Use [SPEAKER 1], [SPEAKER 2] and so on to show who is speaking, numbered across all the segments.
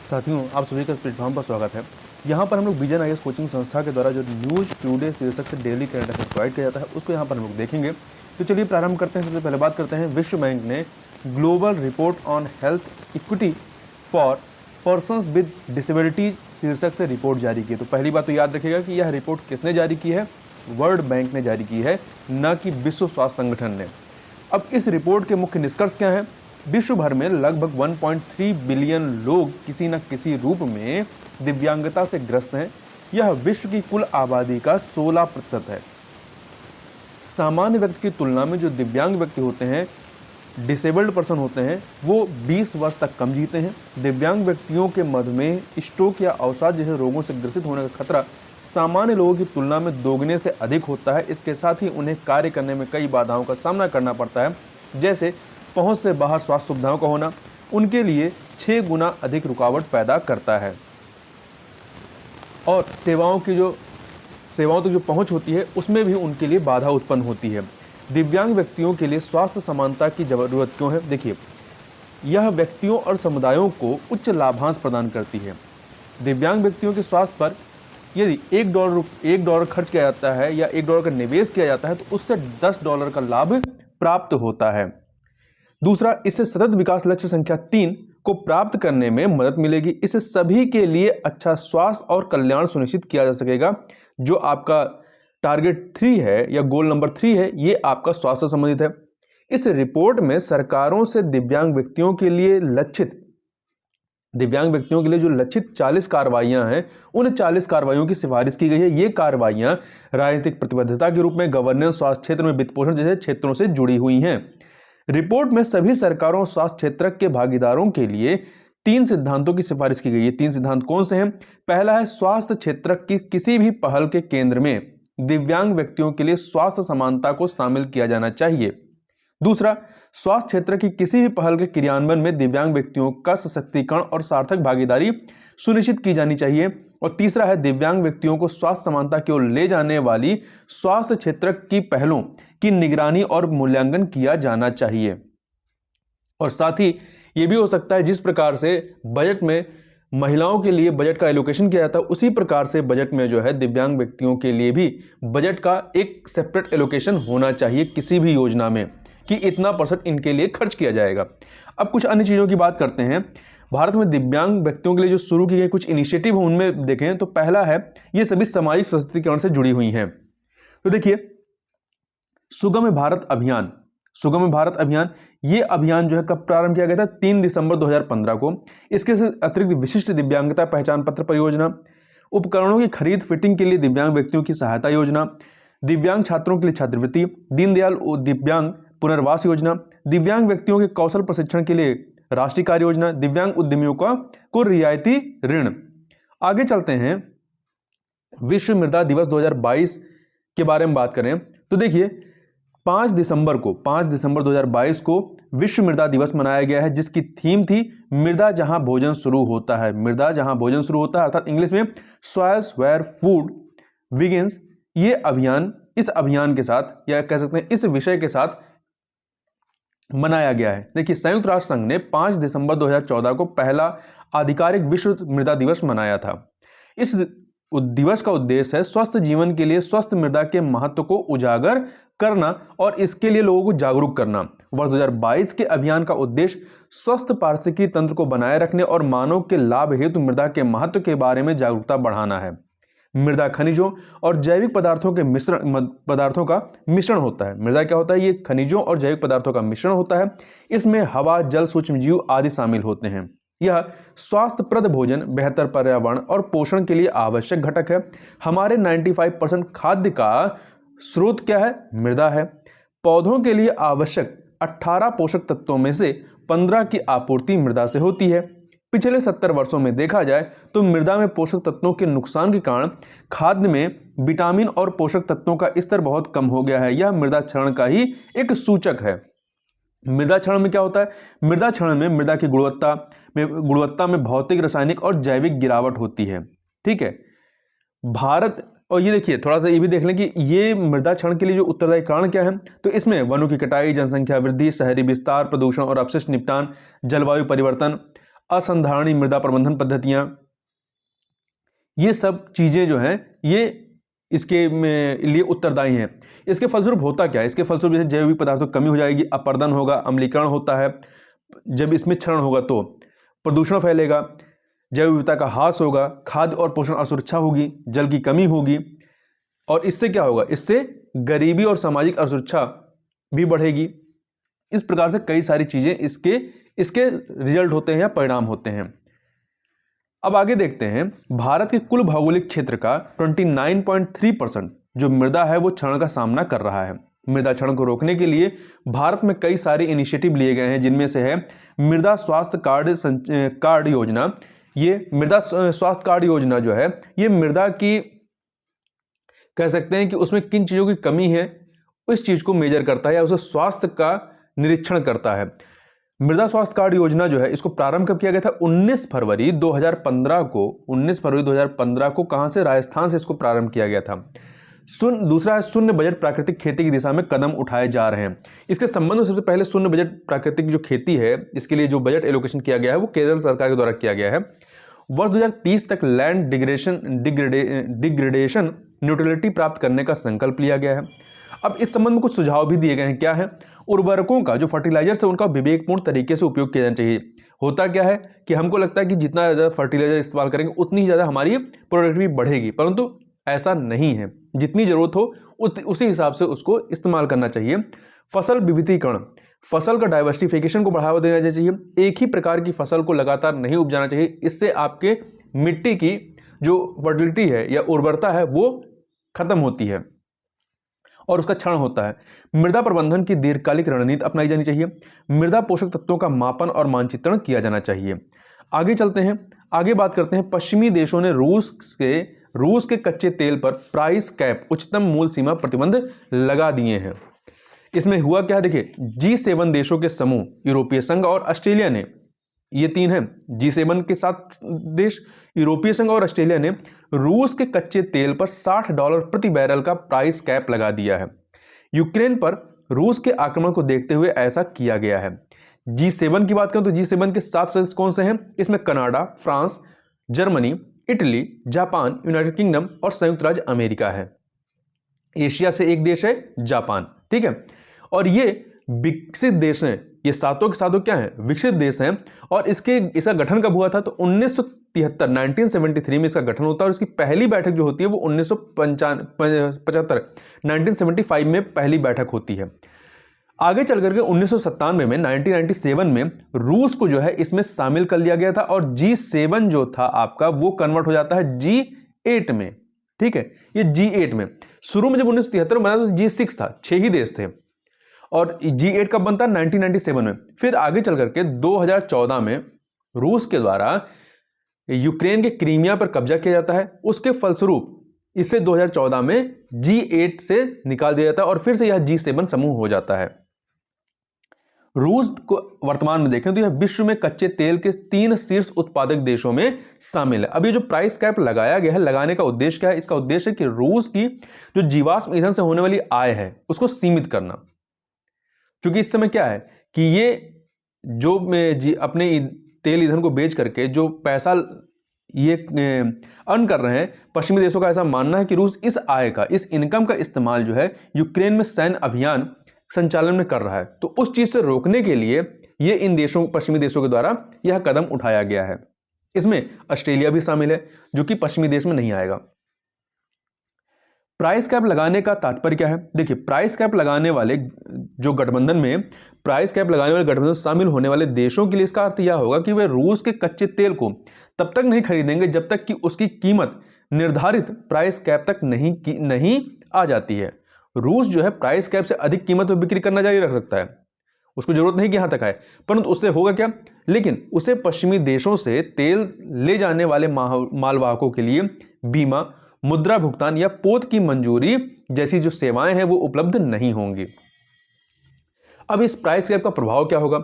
[SPEAKER 1] साथियों, आप सभी का प्लेटफॉर्म पर स्वागत है। यहाँ पर हम लोग विजन आईएएस कोचिंग संस्था के द्वारा जो न्यूज टुडे शीर्षक से डेली करंट अफेयर प्रोवाइड किया जाता है उसको यहाँ पर हम लोग देखेंगे। तो चलिए प्रारंभ करते हैं। सबसे पहले बात करते हैं, विश्व बैंक ने global report on health equity for persons with disabilities शीर्षक से रिपोर्ट जारी की है। तो पहली बात तो याद रखिएगा कि यह रिपोर्ट किसने जारी की है? वर्ल्ड बैंक ने जारी की है, न कि विश्व स्वास्थ्य संगठन ने। अब इस रिपोर्ट के मुख्य निष्कर्ष क्या हैं? विश्व भर में लगभग 1.3 बिलियन लोग किसी न किसी रूप में दिव्यांगता से ग्रस्त हैं। यह विश्व की कुल आबादी का 16% है। सामान्य व्यक्ति की तुलना में जो दिव्यांग व्यक्ति होते हैं, डिसेबल्ड पर्सन होते हैं, वो 20 वर्ष तक कम जीते हैं। दिव्यांग व्यक्तियों के मधुमेह, स्ट्रोक या अवसाद जैसे रोगों से ग्रसित होने का खतरा सामान्य लोगों की तुलना में दोगुने से अधिक होता है। इसके साथ ही उन्हें कार्य करने में कई बाधाओं का सामना करना पड़ता है, जैसे पहुंच से बाहर स्वास्थ्य सुविधाओं का होना उनके लिए 6 गुना अधिक रुकावट पैदा करता है। और सेवाओं तक जो पहुंच होती है उसमें भी उनके लिए बाधा उत्पन्न होती है। दिव्यांग व्यक्तियों के लिए स्वास्थ्य समानता की जरूरत क्यों है? देखिए, यह व्यक्तियों और समुदायों को उच्च लाभांश प्रदान करती है। दिव्यांग व्यक्तियों के स्वास्थ्य पर यदि $1 खर्च किया जाता है या $1 का निवेश किया जाता है तो उससे $10 का लाभ प्राप्त होता है। दूसरा, इससे सतत विकास लक्ष्य संख्या 3 को प्राप्त करने में मदद मिलेगी। इससे सभी के लिए अच्छा स्वास्थ्य और कल्याण सुनिश्चित किया जा सकेगा। जो आपका टारगेट 3 है या गोल नंबर 3 है, ये आपका स्वास्थ्य संबंधित है। इस रिपोर्ट में सरकारों से दिव्यांग व्यक्तियों के लिए जो लक्षित 40 कार्रवाइयां हैं, उन 40 कार्रवाइयों की सिफारिश की गई है। ये कार्रवाइयां राजनीतिक प्रतिबद्धता के रूप में, गवर्नेंस, स्वास्थ्य क्षेत्र में वित्त पोषण जैसे क्षेत्रों से जुड़ी हुई हैं। रिपोर्ट में सभी सरकारों और स्वास्थ्य क्षेत्र के भागीदारों के लिए 3 सिद्धांतों की सिफारिश की गई है। 3 सिद्धांत कौन से हैं? पहला है, स्वास्थ्य क्षेत्र की किसी भी पहल के केंद्र में दिव्यांग व्यक्तियों के लिए स्वास्थ्य समानता को शामिल किया जाना चाहिए। दूसरा, स्वास्थ्य क्षेत्र की किसी भी पहल के क्रियान्वयन में दिव्यांग व्यक्तियों का सशक्तिकरण और सार्थक भागीदारी सुनिश्चित की जानी चाहिए। और तीसरा है, दिव्यांग व्यक्तियों को स्वास्थ्य समानता की ओर ले जाने वाली स्वास्थ्य क्षेत्र की पहलों की निगरानी और मूल्यांकन किया जाना चाहिए। और साथ ही ये भी हो सकता है, जिस प्रकार से बजट में महिलाओं के लिए बजट का एलोकेशन किया जाता है, उसी प्रकार से बजट में जो है दिव्यांग व्यक्तियों के लिए भी बजट का एक सेपरेट एलोकेशन होना चाहिए किसी भी योजना में, कि इतना % इनके लिए खर्च किया जाएगा। अब कुछ अन्य चीज़ों की बात करते हैं। भारत में दिव्यांग व्यक्तियों के लिए जो शुरू की गई कुछ इनिशिएटिव उनमें देखें तो पहला है, ये सभी सामाजिक सशक्तिकरण से जुड़ी हुई हैं। तो देखिए, सुगम भारत अभियान, ये अभियान जो है कब प्रारंभ किया गया था? 3 दिसंबर 2015 को। इसके अतिरिक्त विशिष्ट दिव्यांगता पहचान पत्र परियोजना, उपकरणों की खरीद फिटिंग के लिए दिव्यांग व्यक्तियों की सहायता योजना, दिव्यांग छात्रों के लिए छात्रवृत्ति, दीनदयाल दिव्यांग पुनर्वास योजना, दिव्यांग व्यक्तियों के कौशल प्रशिक्षण के लिए राष्ट्रीय कार्य योजना, दिव्यांग उद्यमियों को रियायती ऋण। आगे चलते हैं, विश्व मृदा दिवस 2022 के बारे में बात करें तो देखिए, 5 दिसंबर 2022 को विश्व मृदा दिवस मनाया गया है, जिसकी थीम थी मृदा जहां भोजन शुरू होता है। अर्थात इंग्लिश में सॉइल्स वेयर फूड बिगिंस। इस अभियान के साथ, या कह सकते हैं इस विषय के साथ मनाया गया है। देखिए, संयुक्त राष्ट्र संघ ने 5 दिसंबर 2014 को पहला आधिकारिक विश्व मृदा दिवस मनाया था। इस दिवस का उद्देश्य है स्वस्थ जीवन के लिए स्वस्थ मृदा के महत्व को उजागर करना और इसके लिए लोगों को जागरूक करना। वर्ष 2022 के अभियान का उद्देश्य स्वस्थ पारिस्थितिकी तंत्र को बनाए रखने और मानव के लाभ हेतु मृदा के महत्व के बारे में जागरूकता बढ़ाना है। मृदा खनिजों और जैविक पदार्थों का मिश्रण होता है। मृदा क्या होता है? ये खनिजों और जैविक पदार्थों का मिश्रण होता है। इसमें हवा, जल, सूक्ष्मजीव आदि शामिल होते हैं। यह स्वास्थ्यप्रद भोजन, बेहतर पर्यावरण और पोषण के लिए आवश्यक घटक है। हमारे 95% खाद्य का स्रोत क्या है? मृदा है। पौधों के लिए आवश्यक 18 पोषक तत्वों में से 15 की आपूर्ति मृदा से होती है। पिछले 70 वर्षों में देखा जाए तो मृदा में पोषक तत्वों के नुकसान के कारण खाद्य में विटामिन और पोषक तत्वों का स्तर बहुत कम हो गया है। यह मृदा क्षरण का ही एक सूचक है। मृदा क्षरण में क्या होता है? मृदा क्षरण में मृदा की गुणवत्ता में भौतिक, रासायनिक और जैविक गिरावट होती है। ठीक है, भारत और ये देखिए, थोड़ा सा ये भी देख लें कि ये मृदा क्षरण के लिए जो उत्तरदायी कारण क्या है। तो इसमें वनों की कटाई, जनसंख्या वृद्धि, शहरी विस्तार, प्रदूषण और अपशिष्ट निपटान, जलवायु परिवर्तन असंधारणी मृदा प्रबंधन पद्धतियां, ये सब चीजें जो हैं ये इसके लिए उत्तरदायी हैं। इसके फलस्वरूप होता क्या है? इसके फलस्वरूप जैसे जैविक पदार्थों की कमी हो जाएगी, अपरदन होगा, अम्लीकरण होता है, जब इसमें क्षरण होगा तो प्रदूषण फैलेगा, जैव विविधता का ह्रास होगा, खाद्य और पोषण असुरक्षा होगी, जल की कमी होगी, और इससे क्या होगा? इससे गरीबी और सामाजिक असुरक्षा भी बढ़ेगी। इस प्रकार से कई सारी चीजें इसके रिजल्ट होते हैं या परिणाम होते हैं। अब आगे देखते हैं, भारत के कुल भौगोलिक क्षेत्र का 29.3% जो मृदा है वो क्षरण का सामना कर रहा है। मृदा क्षरण को रोकने के लिए भारत में कई सारे इनिशिएटिव लिए गए हैं, जिनमें से है मृदा स्वास्थ्य कार्ड योजना। ये मृदा स्वास्थ्य कार्ड योजना जो है ये मृदा की कह सकते हैं कि उसमें किन चीज़ों की कमी है इस चीज़ को मेजर करता है या उसे स्वास्थ्य का निरीक्षण करता है। मृदा स्वास्थ्य कार्ड योजना जो है इसको प्रारंभ कब किया गया था? 19 फरवरी 2015 को कहां से? राजस्थान से इसको प्रारंभ किया गया था। दूसरा है शून्य बजट प्राकृतिक खेती की दिशा में कदम उठाए जा रहे हैं। इसके संबंध में सबसे पहले शून्य बजट प्राकृतिक जो खेती है इसके लिए जो बजट एलोकेशन किया गया है वो केरल सरकार के द्वारा किया गया है। वर्ष 2030 तक लैंड डिग्रेडेशन न्यूट्रलिटी प्राप्त करने का संकल्प लिया गया है। अब इस संबंध में कुछ सुझाव भी दिए गए हैं। क्या है? उर्वरकों का जो फर्टिलाइजर्स है उनका विवेकपूर्ण तरीके से उपयोग किया जाना चाहिए। होता क्या है कि हमको लगता है कि जितना ज़्यादा फर्टिलाइजर इस्तेमाल करेंगे उतनी ज़्यादा हमारी प्रोडक्टिविटी बढ़ेगी, परंतु ऐसा नहीं है। जितनी ज़रूरत हो उसी हिसाब से उसको इस्तेमाल करना चाहिए। फसल विविधीकरण, फसल का डाइवर्सिफिकेशन को बढ़ावा देना चाहिए। एक ही प्रकार की फसल को लगातार नहीं उपजाना चाहिए, इससे आपके मिट्टी की जो फर्टिलिटी है या उर्वरता है वो खत्म होती है और उसका क्षरण होता है। मृदा प्रबंधन की दीर्घकालिक रणनीति अपनाई जानी चाहिए। मृदा पोषक तत्वों का मापन और मानचित्रण किया जाना चाहिए। आगे चलते हैं, आगे बात करते हैं। पश्चिमी देशों ने रूस के कच्चे तेल पर प्राइस कैप उच्चतम मूल्य सीमा प्रतिबंध लगा दिए हैं। इसमें हुआ क्या? देखिए, G7 देशों के समूह यूरोपीय संघ और ऑस्ट्रेलिया ने, ये तीन हैं G7 के 7 देश, यूरोपीय संघ और ऑस्ट्रेलिया ने रूस के कच्चे तेल पर $60 प्रति बैरल का प्राइस कैप लगा दिया है। यूक्रेन पर रूस के आक्रमण को देखते हुए ऐसा किया गया है। G7 की बात करें तो G7 के 7 सदस्य कौन से हैं? इसमें Canada, France, Germany, Italy, Japan, United kingdom और संयुक्त राज्य अमेरिका है। एशिया से एक देश है जापान, ठीक है। और ये विकसित देश हैं, ये सातों के सातों क्या हैं? विकसित देश हैं। और इसका गठन कब हुआ था? तो 1973 में इसका गठन होता है और इसकी पहली बैठक जो होती है वो 1975 में पहली बैठक होती है। आगे चल करके 1997 में 1997 में रूस को जो है इसमें शामिल कर लिया गया था और G7 जो था आपका वो कन्वर्ट हो जाता है G8 में, ठीक है। ये G8 में शुरू में जब 1973 में बना तो G6 था, 6 ही देश थे, और G8 कब बनता है? 1997 में। फिर आगे चल करके 2014 में रूस के द्वारा यूक्रेन के क्रीमिया पर कब्जा किया जाता है। उसके फलस्वरूप इसे 2014 में G8 से निकाल दिया जाता है और फिर से यह G7 समूह हो जाता है। रूस को वर्तमान में देखें तो यह विश्व में कच्चे तेल के 3 शीर्ष उत्पादक देशों में शामिल है। अब ये जो प्राइस कैप लगाया गया है, लगाने का उद्देश्य क्या है? इसका उद्देश्य है कि रूस की जो जीवाश्म ईंधन से होने वाली आय है उसको सीमित करना, क्योंकि इस समय क्या है कि ये जो अपने तेल ईंधन को बेच करके जो पैसा ये अर्न कर रहे हैं, पश्चिमी देशों का ऐसा मानना है कि रूस इस आय का, इस इनकम का इस्तेमाल जो है यूक्रेन में सैन्य अभियान संचालन में कर रहा है। तो उस चीज से रोकने के लिए ये इन देशों, पश्चिमी देशों के द्वारा यह कदम उठाया गया है। इसमें ऑस्ट्रेलिया भी शामिल है जो कि पश्चिमी देश में नहीं आएगा। प्राइस कैप लगाने का तात्पर्य क्या है? देखिए, प्राइस कैप लगाने वाले जो गठबंधन में प्राइस कैप लगाने वाले गठबंधन शामिल होने वाले देशों के लिए इसका अर्थ यह होगा कि वे रूस के कच्चे तेल को तब तक नहीं खरीदेंगे जब तक कि उसकी कीमत निर्धारित प्राइस कैप तक नहीं आ जाती है। रूस जो है प्राइस कैप से अधिक कीमत पर बिक्री करना जारी रख सकता है, उसको जरूरत नहीं कि यहां तक आए, परंतु उससे होगा क्या? लेकिन उसे पश्चिमी देशों से तेल ले जाने वाले मालवाहकों के लिए बीमा, मुद्रा भुगतान या पोत की मंजूरी जैसी जो सेवाएं हैं वो उपलब्ध नहीं होंगी। अब इस प्राइस कैप का प्रभाव क्या होगा?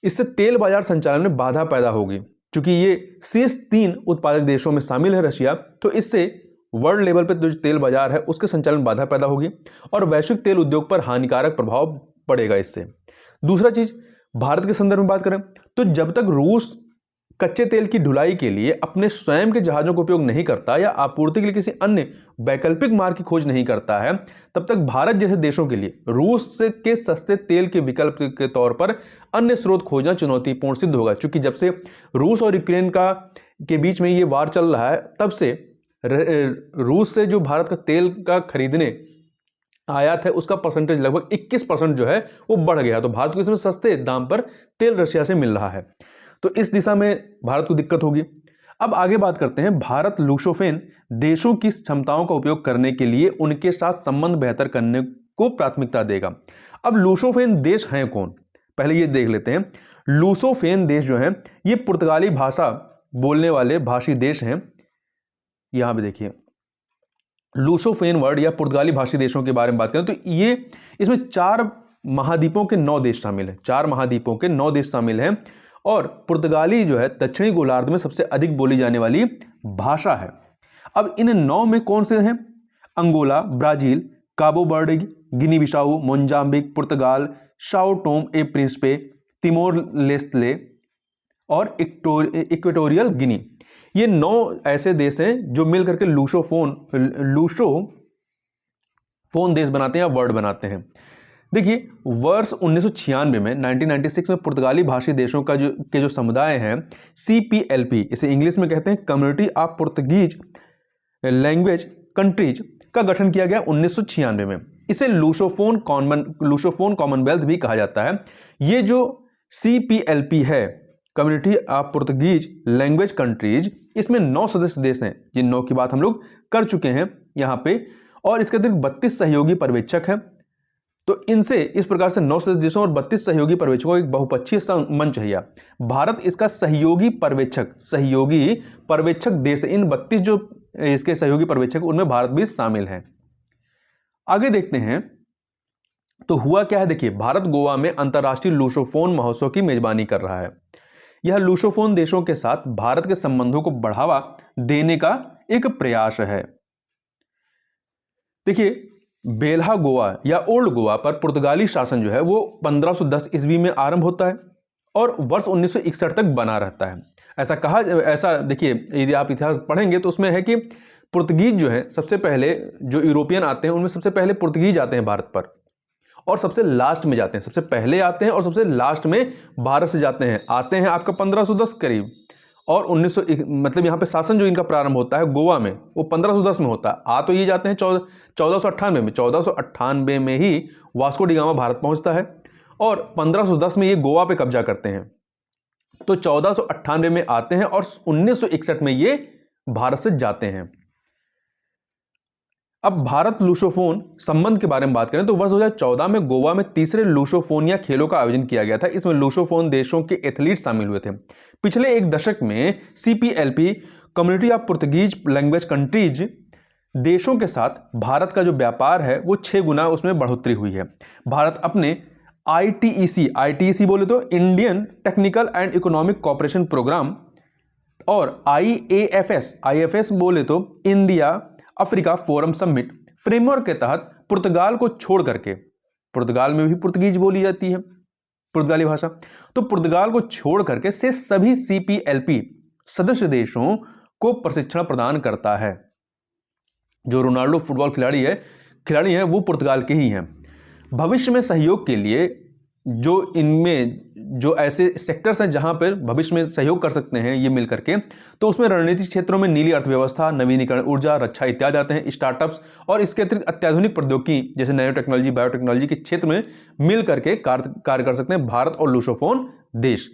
[SPEAKER 1] इससे तेल बाजार संचालन में बाधा पैदा होगी। क्योंकि ये शीर्ष 3 उत्पादक देशों में शामिल है रशिया, तो इससे वर्ल्ड लेवल पर जो तेल बाजार है उसके संचालन में बाधा पैदा होगी और वैश्विक तेल उद्योग पर हानिकारक प्रभाव पड़ेगा इससे। दूसरा चीज, भारत के संदर्भ में बात करें तो जब तक रूस कच्चे तेल की ढुलाई के लिए अपने स्वयं के जहाजों का उपयोग नहीं करता या आपूर्ति के लिए किसी अन्य वैकल्पिक मार्ग की खोज नहीं करता है, तब तक भारत जैसे देशों के लिए रूस के सस्ते तेल के विकल्प के तौर पर अन्य स्रोत खोजना चुनौतीपूर्ण सिद्ध होगा। क्योंकि जब से रूस और यूक्रेन के बीच में ये वार चल रहा है, तब से रूस से जो भारत का तेल का खरीदने आयात है उसका परसेंटेज लगभग 21% जो है वो बढ़ गया। तो भारत को इसमें सस्ते दाम पर तेल रशिया से मिल रहा है, तो इस दिशा में भारत को दिक्कत होगी। अब आगे बात करते हैं, भारत लूसोफेन देशों की क्षमताओं का उपयोग करने के लिए उनके साथ संबंध बेहतर करने को प्राथमिकता देगा। अब लूसोफेन देश हैं कौन, पहले ये देख लेते हैं। लूसोफेन देश जो हैं ये पुर्तगाली भाषा बोलने वाले भाषी देश हैं। यहां पे देखिए लूसोफेन वर्ड या पुर्तगाली भाषी देशों के बारे में बात करें तो ये इसमें 4 महाद्वीपों के 9 देश शामिल हैं। 4 महाद्वीपों के 9 देश शामिल हैं और पुर्तगाली जो है दक्षिणी गोलार्ध में सबसे अधिक बोली जाने वाली भाषा है। अब इन 9 में कौन से हैं? अंगोला, ब्राजील, काबो वर्डे, गिनी बिसाऊ, मोजाम्बिक, पुर्तगाल, साओ टोम ए प्रिंसिपे, तिमोर लेस्टे और इक्वेटोरियल गिनी। ये 9 ऐसे देश हैं जो मिलकर के लूसोफोन देश बनाते हैं या वर्ड बनाते हैं। देखिए वर्ष 1996 में 1996 में पुर्तगाली भाषी देशों का जो समुदाय हैं CPLP, इसे इंग्लिश में कहते हैं community of Portuguese language countries, का गठन किया गया 1996 में। इसे लूसोफोन कॉमनवेल्थ भी कहा जाता है। ये जो CPLP है, community of Portuguese language countries, इसमें 9 सदस्य देश हैं, जिन 9 की बात हम लोग कर चुके हैं यहाँ पे, और इसके अतिरिक्त 32 सहयोगी पर्यवेक्षक हैं। तो इनसे इस प्रकार से 9 सदस्य देशों और 32 सहयोगी पर्यवेक्षकों एक बहुपक्षीय मंच है। भारत इसका सहयोगी पर्यवेक्षक देश। इन 32 जो इसके सहयोगी पर्यवेक्षक उनमें भारत भी शामिल है। आगे देखते हैं तो हुआ क्या है। देखिए भारत गोवा में अंतर्राष्ट्रीय लूसोफोन महोत्सव की मेजबानी कर रहा है। यह लूसोफोन देशों के साथ भारत के संबंधों को बढ़ावा देने का एक प्रयास है। देखिए बेल्हा गोवा या ओल्ड गोवा पर पुर्तगाली शासन जो है वो 1510 ईस्वी में आरंभ होता है और वर्ष 1961 तक बना रहता है। ऐसा देखिए यदि आप इतिहास पढ़ेंगे तो उसमें है कि पुर्तगीज जो है सबसे पहले जो यूरोपियन आते हैं उनमें सबसे पहले पुर्तगीज आते हैं भारत पर और सबसे लास्ट में जाते हैं। सबसे पहले आते हैं और सबसे लास्ट में भारत से जाते हैं आपका 1510 करीब, और 1900 मतलब यहाँ पे शासन जो इनका प्रारंभ होता है गोवा में वो 1510 में होता है। आ तो ये जाते हैं 1498 में। 1498 में ही वास्को डी गामा भारत पहुंचता है और 1510 में ये गोवा पे कब्जा करते हैं। तो 1498 में आते हैं और 1961 में ये भारत से जाते हैं। अब भारत लूसोफोन संबंध के बारे में बात करें तो वर्ष 2014 में गोवा में तीसरे लूसोफोनिया खेलों का आयोजन किया गया था। इसमें लूसोफोन देशों के एथलीट शामिल हुए थे। पिछले एक दशक में CPLP community of Portuguese language countries देशों के साथ भारत का जो व्यापार है वो 6 गुना उसमें बढ़ोतरी हुई है। भारत अपने ITEC बोले तो Indian technical and economic cooperation programme और IAFS बोले तो India Africa forum summit framework के तहत पुर्तगाल को छोड़ करके, पुर्तगाल में भी पुर्तगीज बोली जाती है पुर्तगाली भाषा, तो पुर्तगाल को छोड़ करके से सभी CPLP सदस्य देशों को प्रशिक्षण प्रदान करता है। जो रोनाल्डो फुटबॉल खिलाड़ी हैं वो पुर्तगाल के ही हैं। भविष्य में सहयोग के लिए जो इनमें जो ऐसे सेक्टर्स हैं जहां पर भविष्य में सहयोग कर सकते हैं ये मिल करके, तो उसमें रणनीतिक क्षेत्रों में नीली अर्थव्यवस्था, नवीनीकरण ऊर्जा, रक्षा इत्यादि आते हैं, स्टार्टअप्स, और इसके अतिरिक्त अत्याधुनिक प्रौद्योगिकी जैसे नैनो टेक्नोलॉजी, बायोटेक्नोलॉजी के क्षेत्र में मिल करके कार्य कर सकते हैं भारत और लूसोफोन देश।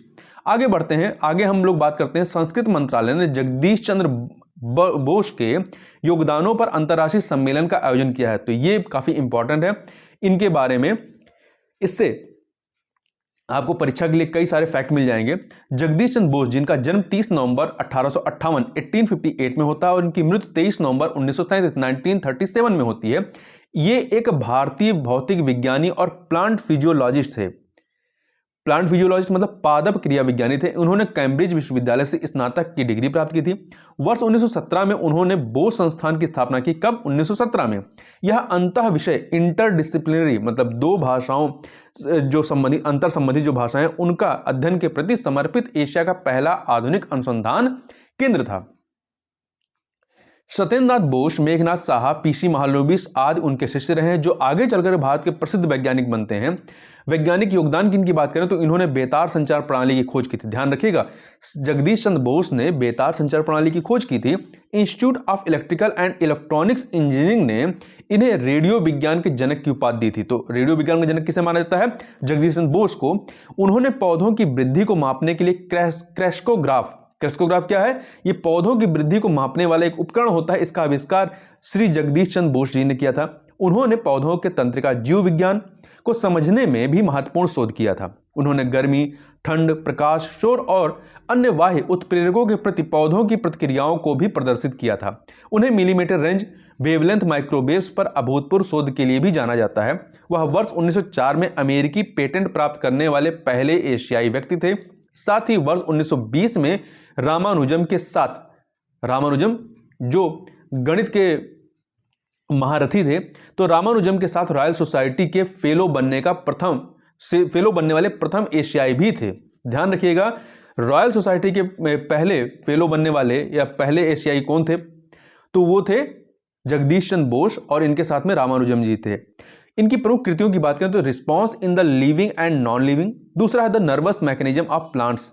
[SPEAKER 1] आगे बढ़ते हैं। आगे हम लोग बात करते हैं संस्कृति मंत्रालय ने जगदीश चंद्र बोस के योगदानों पर अंतर्राष्ट्रीय सम्मेलन का आयोजन किया है। तो ये काफी इंपॉर्टेंट है इनके बारे में, इससे आपको परीक्षा के लिए कई सारे फैक्ट मिल जाएंगे। जगदीश चंद्र बोस जिनका जन्म 30 नवंबर 1858 में होता है और इनकी मृत्यु 23 नवंबर 1937 में होती है। ये एक भारतीय भौतिक विज्ञानी और प्लांट फिजियोलॉजिस्ट थे। प्लांट फिजियोलॉजिस्ट मतलब पादप क्रिया विज्ञानी थे। उन्होंने कैम्ब्रिज विश्वविद्यालय से स्नातक की डिग्री प्राप्त की थी। वर्ष 1917 में उन्होंने बोस संस्थान की स्थापना की। कब? 1917 में। यह अंतः विषय इंटरडिसिप्लिनरी मतलब दो भाषाओं जो संबंधित अंतर संबंधित जो भाषाएं उनका अध्ययन के प्रति समर्पित एशिया का पहला आधुनिक अनुसंधान केंद्र था। सत्येंद्रनाथ बोस, मेघनाथ साहा, पीसी महालनोबिस आदि उनके शिष्य रहे हैं, जो आगे चलकर भारत के प्रसिद्ध वैज्ञानिक बनते हैं। वैज्ञानिक योगदान की इनकी बात करें तो इन्होंने बेतार संचार प्रणाली की खोज की थी। ध्यान रखिएगा, जगदीश चंद्र बोस ने बेतार संचार प्रणाली की खोज की थी। Institute of electrical and electronics engineering ने इन्हें रेडियो विज्ञान के जनक की उपाधि दी थी। तो रेडियो विज्ञान का जनक किसे माना जाता है? जगदीश चंद्र बोस को। उन्होंने पौधों की वृद्धि को मापने के लिए क्रेस्कोग्राफ क्या है? ये पौधों की वृद्धि को मापने वाला एक उपकरण होता है। इसका आविष्कार श्री जगदीश चंद्र बोस जी ने किया था। उन्होंने पौधों के तंत्रिका जीव विज्ञान को समझने में भी महत्वपूर्ण शोध किया था। उन्होंने गर्मी, ठंड, प्रकाश, शोर और अन्य बाह्य उत्प्रेरकों के प्रति पौधों की प्रतिक्रियाओं को भी प्रदर्शित किया था। उन्हें मिलीमीटर रेंज वेवलेंथ माइक्रोवेव्स पर अभूतपूर्व शोध के लिए भी जाना जाता है। वह वर्ष 1904 में अमेरिकी पेटेंट प्राप्त करने वाले पहले एशियाई व्यक्ति थे। साथ ही वर्ष 1920 में रामानुजम जो गणित के महारथी थे, तो रामानुजम के साथ रॉयल सोसाइटी के फेलो बनने वाले प्रथम एशियाई भी थे। ध्यान रखिएगा, रॉयल सोसाइटी के पहले फेलो बनने वाले या पहले एशियाई कौन थे? तो वो थे जगदीश चंद्र बोस और इनके साथ में रामानुजम जी थे। इनकी प्रमुख कृतियों की बात करें तो response in the living and non living, दूसरा है the nervous mechanism of plants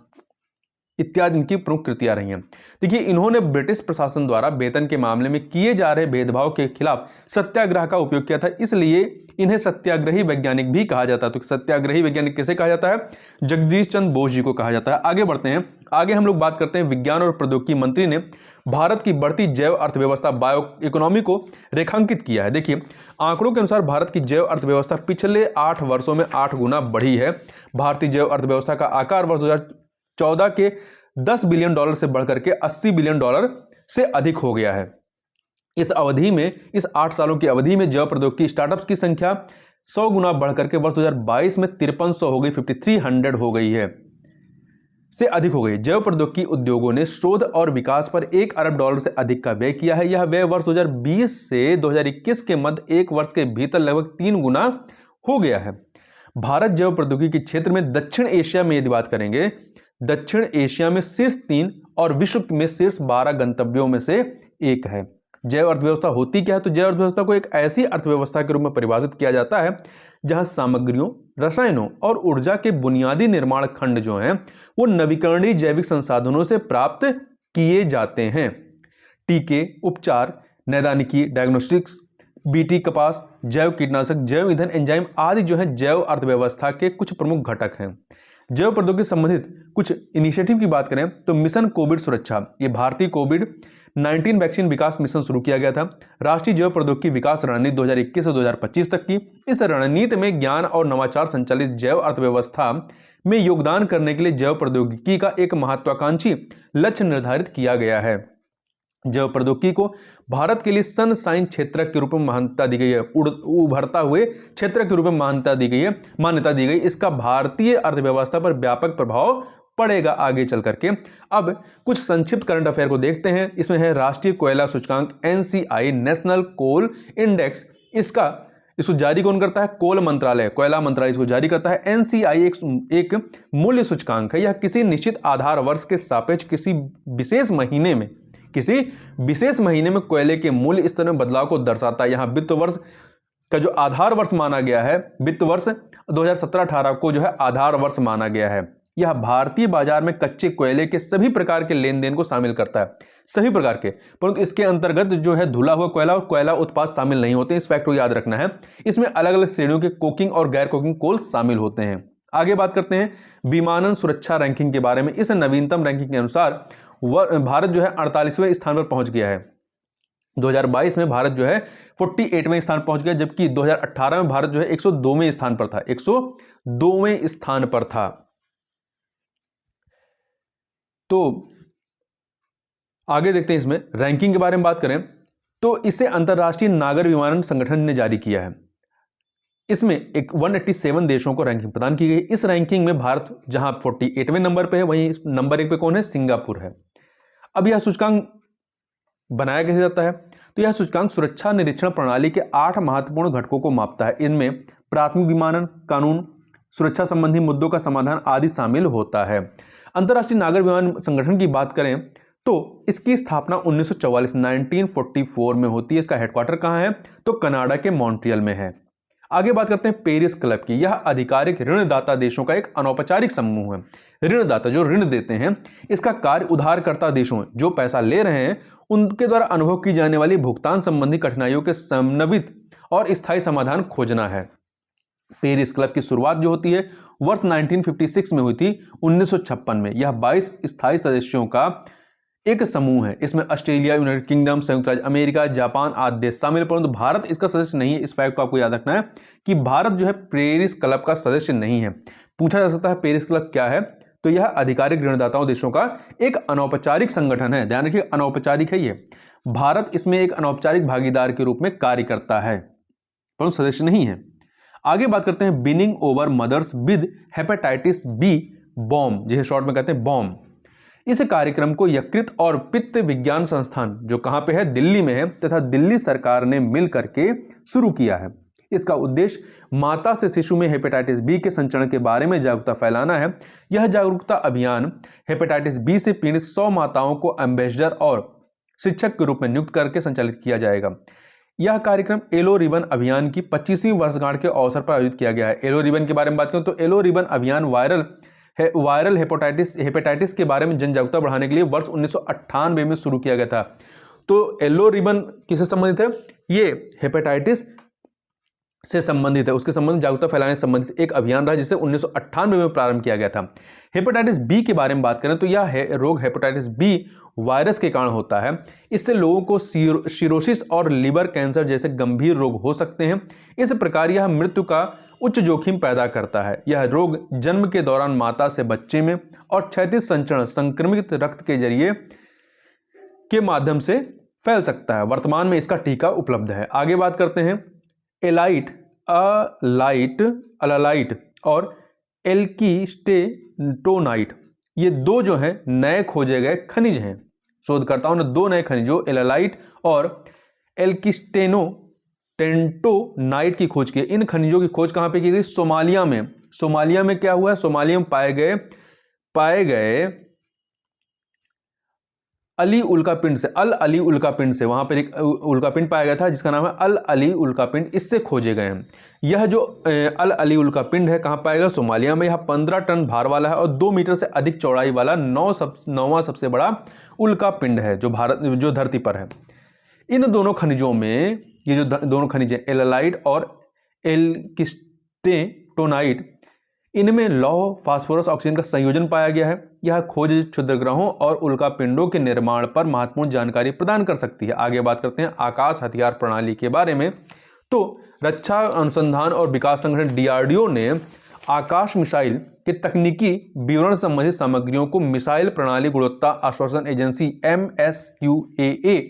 [SPEAKER 1] इत्यादि इनकी प्रमुख कृतियां रही हैं। देखिए, इन्होंने ब्रिटिश प्रशासन द्वारा वेतन के मामले में किए जा रहे भेदभाव के खिलाफ सत्याग्रह का उपयोग किया था, इसलिए इन्हें सत्याग्रही वैज्ञानिक भी कहा जाता है। तो सत्याग्रही वैज्ञानिक किसे कहा जाता है? जगदीश चंद्र बोस जी को कहा जाता है। आगे बढ़ते हैं, आगे हम लोग बात करते हैं विज्ञान और प्रौद्योगिकी मंत्री ने भारत की बढ़ती जैव अर्थव्यवस्था बायो इकोनॉमी को रेखांकित किया है। देखिए, आंकड़ों के अनुसार भारत की जैव अर्थव्यवस्था पिछले 8 वर्षों में 8 गुना बढ़ी है। भारतीय जैव अर्थव्यवस्था का आकार वर्ष 2014 के $10 बिलियन से बढ़कर के $80 बिलियन से अधिक हो गया है। इस 8 सालों की अवधि में जैव प्रौद्योगिकी स्टार्टअप्स की संख्या 100 गुना बढ़कर के वर्ष 2022 में 5300 हो गई, 5300 हो गई है, से अधिक हो गई। जैव प्रौद्योगिकी उद्योगों ने शोध और विकास पर $1 अरब से अधिक का व्यय किया है। यह व्यय वर्ष 2020 से 2021 के मध्य 1 वर्ष के भीतर लगभग 3 गुना हो गया है। भारत जैव प्रौद्योगिकी के क्षेत्र में दक्षिण एशिया में यदि बात करेंगे, दक्षिण एशिया में शीर्ष 3 और विश्व में शीर्ष 12 गंतव्यों में से एक है। जैव अर्थव्यवस्था होती क्या है? तो जैव अर्थव्यवस्था को एक ऐसी अर्थव्यवस्था के रूप में परिभाषित किया जाता है जहां सामग्रियों, रसायनों और ऊर्जा के बुनियादी निर्माण खंड जो हैं वो नवीकरणीय जैविक संसाधनों से प्राप्त किए जाते हैं। टीके, उपचार, नैदानिकी, डायग्नोस्टिक्स, बीटी कपास, जैव कीटनाशक, जैव ईंधन, एंजाइम आदि जो है जैव अर्थव्यवस्था के कुछ प्रमुख घटक हैं। जैव प्रौद्योगिकी संबंधित कुछ इनिशिएटिव की बात करें तो मिशन कोविड सुरक्षा, ये भारतीय कोविड-19 वैक्सीन विकास मिशन शुरू किया गया था। राष्ट्रीय जैव प्रौद्योगिकी विकास रणनीति 2021 से 2025 तक की। इस रणनीति में ज्ञान और नवाचार संचालित जैव अर्थव्यवस्था में योगदान करने के लिए जैव प्रौद्योगिकी का एक महत्वाकांक्षी लक्ष्य निर्धारित किया गया है। जैव प्रौद्योगिकी को भारत के लिए सनशाइन क्षेत्र के रूप में मान्यता दी गई है, उभरता हुए क्षेत्र के रूप में मान्यता दी गई। इसका भारतीय अर्थव्यवस्था पर व्यापक प्रभाव पड़ेगा आगे चल करके। अब कुछ संक्षिप्त करंट अफेयर को देखते हैं। इसमें है राष्ट्रीय कोयला सूचकांक NCI, नेशनल कोल इंडेक्स, इसको जारी कौन करता है? कोयला मंत्रालय इसको जारी करता है। NCI एक मूल्य सूचकांक है। यह किसी निश्चित आधार वर्ष के सापेक्ष किसी विशेष महीने में कोयले के मूल्य स्तर में बदलाव को दर्शाता है। यहां वित्त वर्ष का जो आधार वर्ष माना गया है, वित्त वर्ष 2017-18 को जो है आधार वर्ष माना गया है। यह भारतीय बाजार में कच्चे कोयले के सभी प्रकार के लेन देन को शामिल करता है, सभी प्रकार के, परंतु इसके अंतर्गत जो है धुला हुआ कोयला और कोयला उत्पाद शामिल नहीं होते। इस फैक्ट को याद रखना है। इसमें अलग अलग श्रेणियों के कोकिंग और गैर कोकिंग कोल शामिल होते हैं। आगे बात करते हैं विमानन सुरक्षा रैंकिंग के बारे में। इस नवीनतम रैंकिंग के अनुसार भारत जो है 48वें स्थान पर पहुंच गया है। 2022 में भारत जो है 48वें स्थान पहुंच गया, जबकि 2018 में भारत जो है 102वें स्थान पर था, 102वें स्थान पर था। तो आगे देखते हैं, इसमें रैंकिंग के बारे में बात करें तो इसे अंतरराष्ट्रीय नागर विमानन संगठन ने जारी किया है। इसमें एक 187 देशों को रैंकिंग प्रदान की गई। इस रैंकिंग में भारत जहां 48वें नंबर पे है, वहीं नंबर 1 पे कौन है? सिंगापुर है। अब यह सूचकांक बनाया कैसे जाता है? तो यह सूचकांक सुरक्षा निरीक्षण प्रणाली के 8 महत्वपूर्ण घटकों को मापता है। इनमें प्राथमिक विमानन, कानून, सुरक्षा संबंधी मुद्दों का समाधान आदि शामिल होता है। अंतर्राष्ट्रीय नागर विमान संगठन की बात करें तो इसकी स्थापना 1944 में होती है। इसका हेडक्वार्टर कहाँ है? तो कनाडा के मॉन्ट्रियल में है। आगे बात करते हैं पेरिस क्लब की। यह आधिकारिक ऋणदाता देशों का एक अनौपचारिक समूह है। ऋणदाता जो ऋण देते हैं, इसका कार्य उधारकर्ता देशों जो पैसा ले रहे हैं उनके द्वारा अनुभव की जाने वाली भुगतान संबंधी कठिनाइयों के समन्वित और स्थायी समाधान खोजना है। पेरिस क्लब की शुरुआत जो होती है वर्ष 1956 में हुई थी। 1956 में यह 22 स्थायी सदस्यों का एक समूह है। इसमें ऑस्ट्रेलिया, यूनाइटेड किंगडम, संयुक्त राज्य अमेरिका, जापान आदि देश शामिल, परंतु भारत इसका सदस्य नहीं है। इस फैक्ट को आपको याद रखना है कि भारत जो है पेरिस क्लब का सदस्य नहीं है। पूछा जा सकता है पेरिस क्लब क्या है? तो यह आधिकारिक ऋणदाताओं देशों का एक अनौपचारिक संगठन है। ध्यान रखिए, अनौपचारिक है ये। भारत इसमें एक अनौपचारिक भागीदार के रूप में कार्य करता है, परंतु सदस्य नहीं है। आगे बात करते हैं winning over mothers with hepatitis B bomb, जिसे शॉर्ट में कहते हैं बॉम। इस कार्यक्रम को यकृत और पित्त विज्ञान संस्थान जो कहां पे है? दिल्ली में है, तथा दिल्ली सरकार ने मिल करके शुरू किया है। इसका उद्देश्य माता से शिशु में हेपेटाइटिस बी के संचरण के बारे में जागरूकता फैलाना है। यह जागरूकता अभियान हेपेटाइटिस बी से पीड़ित 100 माताओं को एम्बेसडर और शिक्षक के रूप में नियुक्त करके संचालित किया जाएगा। यह कार्यक्रम येलो रिबन अभियान की 25वीं वर्षगांठ के अवसर पर आयोजित किया गया है। येलो रिबन के बारे में बात करें तो येलो रिबन अभियान वायरल हेपेटाइटिस के बारे में जन जागरूकता बढ़ाने के लिए वर्ष 1998 में शुरू किया गया था। तो येलो रिबन किससे संबंधित है? ये हेपेटाइटिस से संबंधित है, उसके संबंध जागरूकता फैलाने से संबंधित एक अभियान रहा जिसे 1998 में प्रारंभ किया गया था। हेपेटाइटिस बी के बारे में बात करें तो यह रोग हेपेटाइटिस बी वायरस के कारण होता है। इससे लोगों को सिरोसिस और लिवर कैंसर जैसे गंभीर रोग हो सकते हैं। इस प्रकार यह मृत्यु का उच्च जोखिम पैदा करता है। यह रोग जन्म के दौरान माता से बच्चे में और क्षैतिज संचरण संक्रमित रक्त के जरिए के माध्यम से फैल सकता है। वर्तमान में इसका टीका उपलब्ध है। आगे बात करते हैं अलाइट और एल्कीस्टेटोनाइट, ये दो जो हैं नए खोजे गए खनिज हैं। शोधकर्ताओं ने दो नए खनिजों एलाइट और एल्कीस्टेटोनाइट की खोज की। इन खनिजों की खोज कहां पे की गई? सोमालिया में। सोमालिया में क्या हुआ है? सोमालिया में पाए गए अली उल्कापिंड से, अल अली उल्कापिंड से, वहां पर एक उल्कापिंड पाया गया था जिसका नाम है अल अली उल्कापिंड, इससे खोजे गए हैं। यह जो अल अली उल्कापिंड है कहां पाया गया? सोमालिया में। यह 15 टन भार वाला है और 2 मीटर से अधिक चौड़ाई वाला नौवां सबसे बड़ा उल्कापिंड है जो धरती पर है। इन दोनों खनिजों में, ये जो दोनों खनिज हैं एलाइट और एल्कीस्टेटोनाइट, इनमें लौह, फास्फोरस, ऑक्सीजन का संयोजन पाया गया है। यह खोज क्षुद्रग्रहों और उल्कापिंडों के निर्माण पर महत्वपूर्ण जानकारी प्रदान कर सकती है। आगे बात करते हैं आकाश हथियार प्रणाली के बारे में। तो रक्षा अनुसंधान और विकास संगठन DRDO ने आकाश मिसाइल के तकनीकी विवरण संबंधित सामग्रियों को मिसाइल प्रणाली गुणवत्ता आश्वासन एजेंसी MSQAA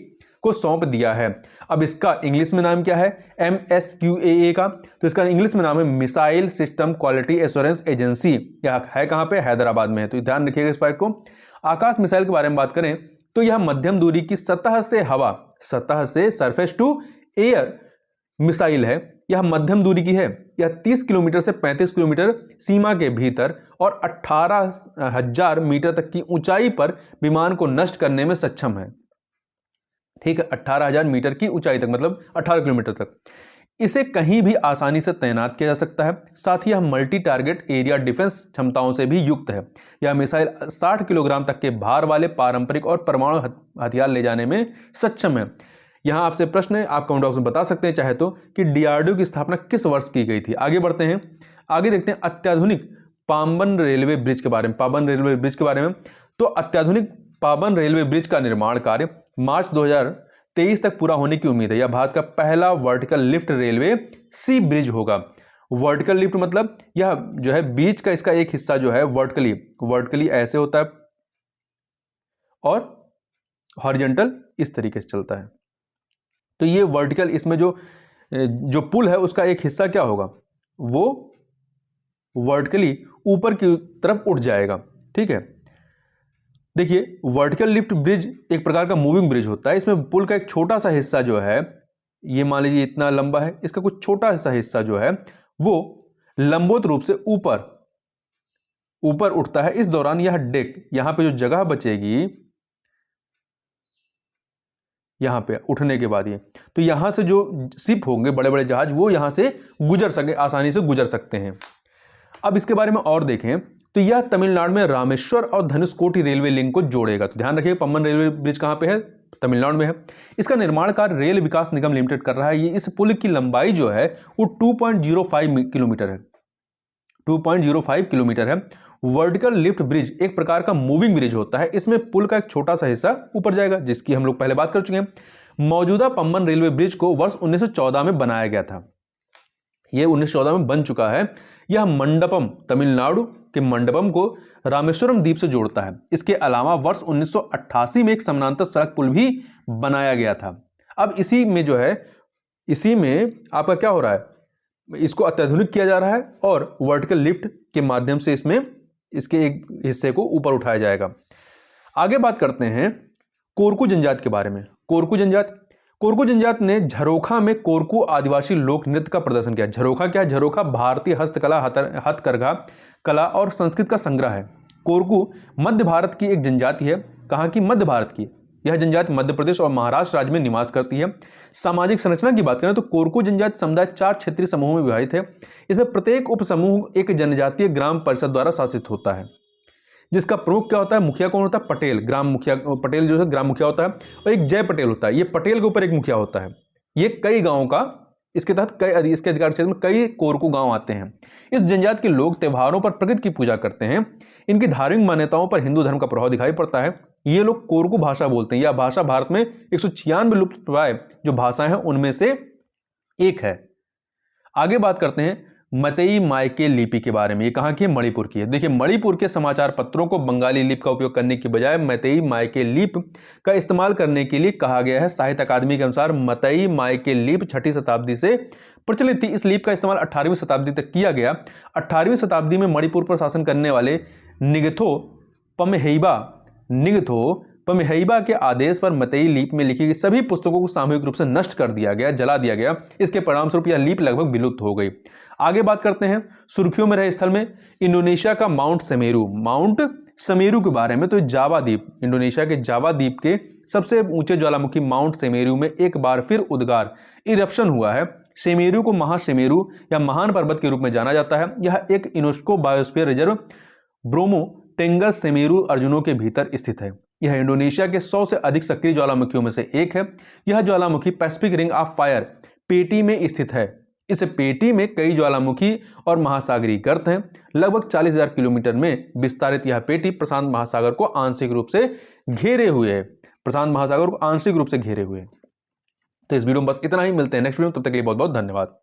[SPEAKER 1] को सौंप दिया है। अब इसका इंग्लिश में नाम क्या है? MSQAA का, तो इसका इंग्लिश में नाम है missile system quality assurance agency. यह है कहां पे? हैदराबाद में है। तो ध्यान रखिएगा इस पॉइंट को। आकाश मिसाइल के बारे में बात करें तो यह मध्यम दूरी की सतह से सरफेस टू एयर मिसाइल है। यह मध्यम दूरी की है। यह 30 किलोमीटर से 35 किलोमीटर सीमा के भीतर और 18,000 मीटर तक की ऊंचाई पर विमान को नष्ट करने में सक्षम है। ठीक है, 18,000 मीटर की ऊंचाई तक, मतलब 18 किलोमीटर तक। इसे कहीं भी आसानी से तैनात किया जा सकता है। साथ ही यह मल्टी टारगेट एरिया डिफेंस क्षमताओं से भी युक्त है। यह मिसाइल 60 किलोग्राम तक के भार वाले पारंपरिक और परमाणु हथियार ले जाने में सक्षम है। यहां आपसे प्रश्न है, आप कमेंट बॉक्स में बता सकते हैं चाहे तो, कि DRDO की स्थापना किस वर्ष की गई थी। आगे बढ़ते हैं, आगे देखते हैं अत्याधुनिक पाबन रेलवे ब्रिज के बारे में। तो अत्याधुनिक पाबन रेलवे ब्रिज का निर्माण कार्य मार्च 2023 तक पूरा होने की उम्मीद है। यह भारत का पहला वर्टिकल लिफ्ट रेलवे सी ब्रिज होगा। वर्टिकल लिफ्ट मतलब यह जो है बीच का इसका एक हिस्सा जो है वर्टिकली ऐसे होता है और हॉरिजॉन्टल इस तरीके से चलता है। तो ये वर्टिकल, इसमें जो पुल है उसका एक हिस्सा क्या होगा? वो वर्टिकली ऊपर की तरफ उठ जाएगा। ठीक है, देखिए वर्टिकल लिफ्ट ब्रिज एक प्रकार का मूविंग ब्रिज होता है। इसमें पुल का एक छोटा सा हिस्सा जो है, ये मान लीजिए इतना लंबा है, इसका कुछ छोटा सा हिस्सा जो है वो लंबवत रूप से ऊपर ऊपर उठता है। इस दौरान यह डेक, यहां पे जो जगह बचेगी यहां पे उठने के बाद, ये तो यहां से जो शिप होंगे बड़े बड़े जहाज वो यहां से गुजर सके, आसानी से गुजर सकते हैं। अब इसके बारे में और देखें तो यह तमिलनाडु में रामेश्वर और धनुषकोटी रेलवे लिंक को जोड़ेगा। तो ध्यान रखिए पम्बन रेलवे ब्रिज कहां पे है, तमिलनाडु में है। इसका निर्माण कार्य रेल विकास निगम लिमिटेड कर रहा है। ये इस पुल की लंबाई जो है वो 2.05 किलोमीटर है, 2.05 किलोमीटर है। वर्टिकल लिफ्ट ब्रिज एक प्रकार का मूविंग ब्रिज होता है। इसमें पुल का एक छोटा सा हिस्सा ऊपर जाएगा, जिसकी हम लोग पहले बात कर चुके हैं। मौजूदा पम्बन रेलवे ब्रिज को वर्ष 1914 में बनाया गया था। यह 1914 में बन चुका है। यह मंडपम, तमिलनाडु के मंडपम को रामेश्वरम द्वीप से जोड़ता है। इसके अलावा वर्ष 1988 में एक समानांतर सड़क पुल भी बनाया गया था। अब इसी में जो है, इसी में आपका क्या हो रहा है, इसको अत्याधुनिक किया जा रहा है और वर्टिकल लिफ्ट के माध्यम से इसमें इसके एक हिस्से को ऊपर उठाया जाएगा। आगे बात करते हैं कोरकू जनजाति के बारे में। कोरकू जनजाति ने झरोखा में कोरकू आदिवासी लोक नृत्य का प्रदर्शन किया। झरोखा क्या है? झरोखा भारतीय हस्तकला, हथकरघा कला और संस्कृत का संग्रह है। कोरकू मध्य भारत की एक जनजाति है। कहाँ की? मध्य भारत की। यह जनजाति मध्य प्रदेश और महाराष्ट्र राज्य में निवास करती है। सामाजिक संरचना की बात करें तो कोरकू जनजाति समुदाय 4 क्षेत्रीय समूहों में विभाजित है। इसमें प्रत्येक उप समूह एक जनजातीय ग्राम परिषद द्वारा शासित होता है, जिसका प्रमुख क्या होता है? मुखिया कौन होता है? पटेल, ग्राम मुखिया। पटेल जो है ग्राम मुखिया होता है। और एक जय पटेल होता है। ये पटेल के ऊपर एक मुखिया होता है। ये कई गांवों का, इसके तहत कई, इसके अधिकार क्षेत्र में कई कोरकू गांव आते हैं। इस जनजाति के लोग त्योहारों पर प्रकृति की पूजा करते हैं। इनकी धार्मिक मान्यताओं पर हिंदू धर्म का प्रभाव दिखाई पड़ता है। ये लोग कोरकू भाषा बोलते हैं। यह भाषा भारत में 196 लुप्तप्राय जो भाषाएं हैं उनमें से एक है। आगे बात करते हैं मतई मायके लिपि के बारे में। ये कहाँ की है? मणिपुर की है। देखिए मणिपुर के समाचार पत्रों को बंगाली लिपि का उपयोग करने की बजाय मतई मायके लिपि का इस्तेमाल करने के लिए कहा गया है। साहित्य अकादमी के अनुसार मतई मायके लिपि 6वीं शताब्दी से प्रचलित थी। इस लिपि का इस्तेमाल 18वीं शताब्दी तक किया गया। 18वीं शताब्दी में मणिपुर पर शासन करने वाले निगथो पम्हेइबा के आदेश पर मतई लिपि में लिखी गई सभी पुस्तकों को सामूहिक रूप से नष्ट कर दिया गया, जला दिया गया। इसके परिणामस्वरूप यह लिपि लगभग विलुप्त हो गई। आगे बात करते हैं सुर्खियों में रहे स्थल में इंडोनेशिया का माउंट सेमेरू के बारे में। तो जावा द्वीप, इंडोनेशिया के जावा द्वीप के सबसे ऊंचे ज्वालामुखी माउंट सेमेरू में एक बार फिर उद्गार इरप्शन हुआ है। सेमेरू को महासेमेरू या महान पर्वत के रूप में जाना जाता है। यह एक UNESCO biosphere reserve Bromo Tengger Semeru अर्जुनों के भीतर स्थित है। यह इंडोनेशिया के 100 से अधिक सक्रिय ज्वालामुखियों में से एक है। यह ज्वालामुखी पैसिफिक रिंग ऑफ फायर पेटी में स्थित है। इस पेटी में कई ज्वालामुखी और महासागरीय गर्त हैं। लगभग 40,000 किलोमीटर में विस्तारित यह पेटी प्रशांत महासागर को आंशिक रूप से घेरे हुए है। तो इस वीडियो में बस इतना ही। मिलते हैं नेक्स्ट वीडियो में, तब तक के लिए बहुत बहुत धन्यवाद।